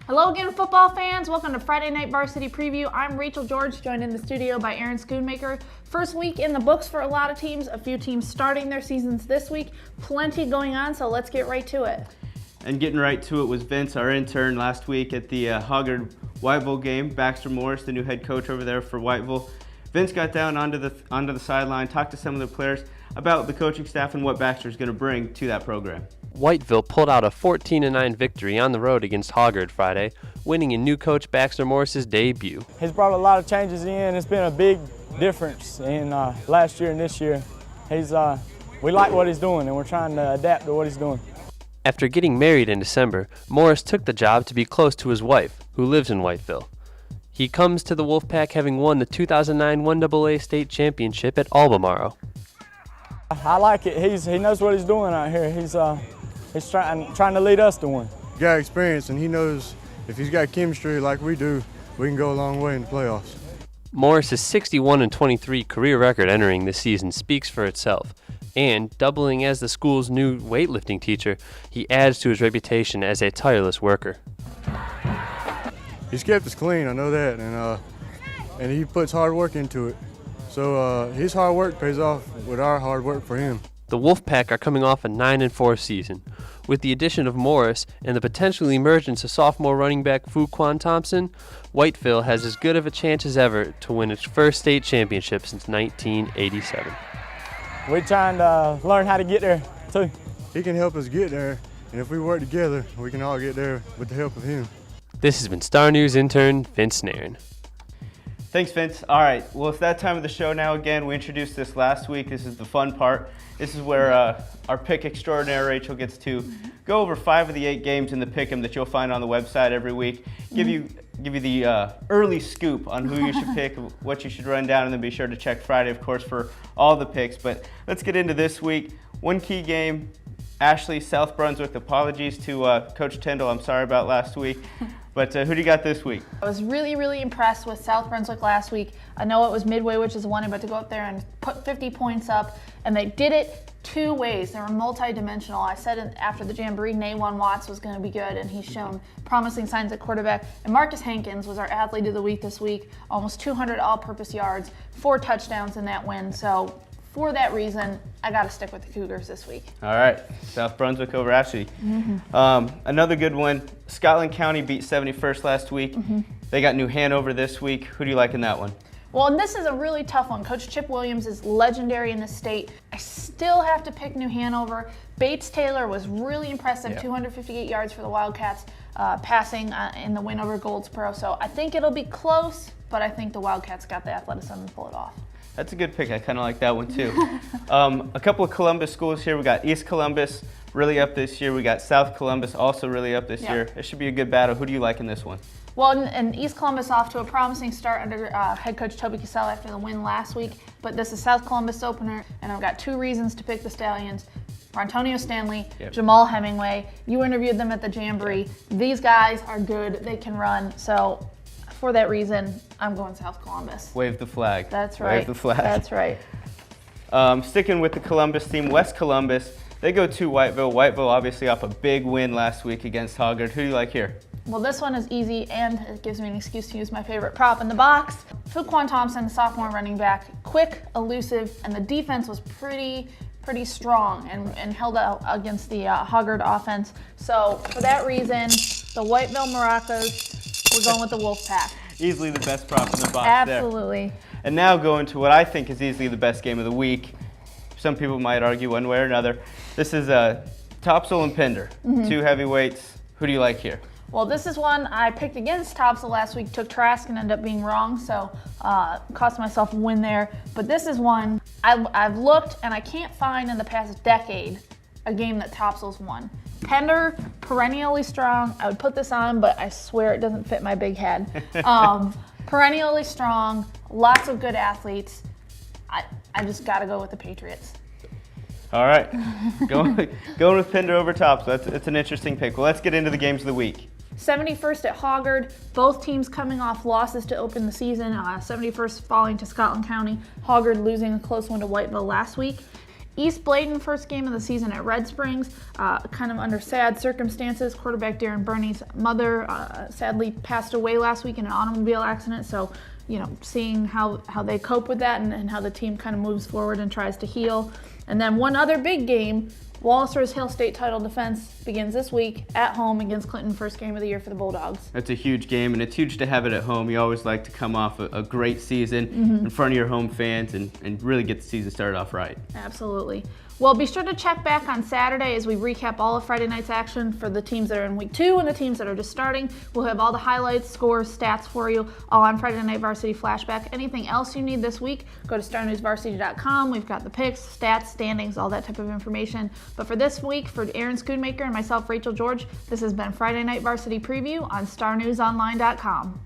Hello again, football fans. Welcome to Friday Night Varsity Preview. I'm Rachel George, joined in the studio by Aaron Schoonmaker. First week in the books for a lot of teams. A few teams starting their seasons this week. Plenty going on, so let's get right to it. And getting right to it was Vince, our intern, last week at the Hoggard-Whiteville game. Baxter Morris, the new head coach over there for Whiteville. Vince got down onto the sideline, talked to some of the players about the coaching staff and what Baxter's going to bring to that program. Whiteville pulled out a 14-9 victory on the road against Hoggard Friday, winning in new coach Baxter Morris's debut. He's brought a lot of changes in. It's been a big difference in last year and this year. We like what he's doing, and we're trying to adapt to what he's doing. After getting married in December, Morris took the job to be close to his wife, who lives in Whiteville. He comes to the Wolfpack having won the 2009 1AA state championship at Albemarle. I like it. He knows what he's doing out here. He's trying to lead us to win. He's got experience, and he knows if he's got chemistry like we do, we can go a long way in the playoffs. Morris's 61-23 career record entering this season speaks for itself, and doubling as the school's new weightlifting teacher, he adds to his reputation as a tireless worker. He's kept us clean, I know that, and he puts hard work into it. So his hard work pays off with our hard work for him. The Wolfpack are coming off a 9-4 season. With the addition of Morris and the potential emergence of sophomore running back Fuquan Thompson, Whiteville has as good of a chance as ever to win its first state championship since 1987. We're trying to learn how to get there, too. He can help us get there, and if we work together, we can all get there with the help of him. This has been Star News intern Vince Nairn. Thanks, Vince. All right, well, it's that time of the show now again. We introduced this last week. This is the fun part. This is where our pick extraordinaire, Rachel, gets to go over 5 of the 8 games in the pick'em that you'll find on the website every week. Give you the early scoop on who you should pick, what you should run down, and then be sure to check Friday, of course, for all the picks. But let's get into this week. One key game, Ashley, South Brunswick. Apologies to Coach Tyndall. I'm sorry about last week. But who do you got this week? I was really impressed with South Brunswick last week. I know it was Midway, which is one, but to go up there and put 50 points up, and they did it 2 ways. They were multi-dimensional. I said after the Jamboree, Nawan Watts was going to be good, and he's shown promising signs at quarterback. And Marcus Hankins was our athlete of the week this week, almost 200 all-purpose yards, 4 touchdowns in that win. So for that reason, I got to stick with the Cougars this week. All right, South Brunswick over Ashley. Another good one, Scotland County beat 71st last week. They got New Hanover this week. Who do you like in that one? Well, and this is a really tough one. Coach Chip Williams is legendary in the state. I still have to pick New Hanover. Bates Taylor was really impressive, 258 yards for the Wildcats, passing in the win over Goldsboro. So I think it'll be close, but I think the Wildcats got the athleticism to pull it off. That's a good pick. I kind of like that one too. A couple of Columbus schools here. We got East Columbus really up this year. We got South Columbus also really up this year. It should be a good battle. Who do you like in this one? Well, and East Columbus off to a promising start under head coach Toby Cassell after the win last week. But this is South Columbus opener, and I've got 2 reasons to pick the Stallions. Antonio Stanley, Jamal Hemingway. You interviewed them at the Jamboree. These guys are good. They can run. So for that reason, I'm going South Columbus. Wave the flag. That's right. Wave the flag. That's right. Sticking with the Columbus team, West Columbus, they go to Whiteville. Whiteville obviously off a big win last week against Hoggard. Who do you like here? Well, this one is easy, and it gives me an excuse to use my favorite prop in the box. Fuquan Thompson, sophomore running back, quick, elusive, and the defense was pretty strong and held out against the Hoggard offense. So for that reason, the Whiteville Maracas, we're going with the Wolfpack. Easily the best prop in the box. Absolutely. There. And now going to what I think is easily the best game of the week. Some people might argue one way or another. This is Topsail and Pender, 2 heavyweights. Who do you like here? Well, this is one I picked against Topsail last week, took Trask and ended up being wrong, so cost myself a win there. But this is one I've looked, and I can't find in the past decade a game that Topsail's won. Pender, perennially strong. I would put this on, but I swear it doesn't fit my big head. Perennially strong, lots of good athletes. I just got to go with the Patriots. All right, going with Pender over Topsail. It's an interesting pick. Well, let's get into the games of the week. 71st at Hoggard, both teams coming off losses to open the season. 71st falling to Scotland County, Hoggard losing a close one to Whiteville last week. East Bladen, first game of the season at Red Springs, kind of under sad circumstances. Quarterback Darren Burney's mother sadly passed away last week in an automobile accident, so seeing how they cope with that and how the team kind of moves forward and tries to heal. And then one other big game, Wallacer's Hill State title defense begins this week at home against Clinton, first game of the year for the Bulldogs. That's a huge game, and it's huge to have it at home. You always like to come off a great season in front of your home fans and really get the season started off right. Absolutely. Well, be sure to check back on Saturday as we recap all of Friday night's action for the teams that are in week 2 and the teams that are just starting. We'll have all the highlights, scores, stats for you all on Friday Night Varsity Flashback. Anything else you need this week, go to starnewsvarsity.com. We've got the picks, stats, standings, all that type of information. But for this week, for Aaron Schoonmaker and myself, Rachel George, this has been Friday Night Varsity Preview on starnewsonline.com.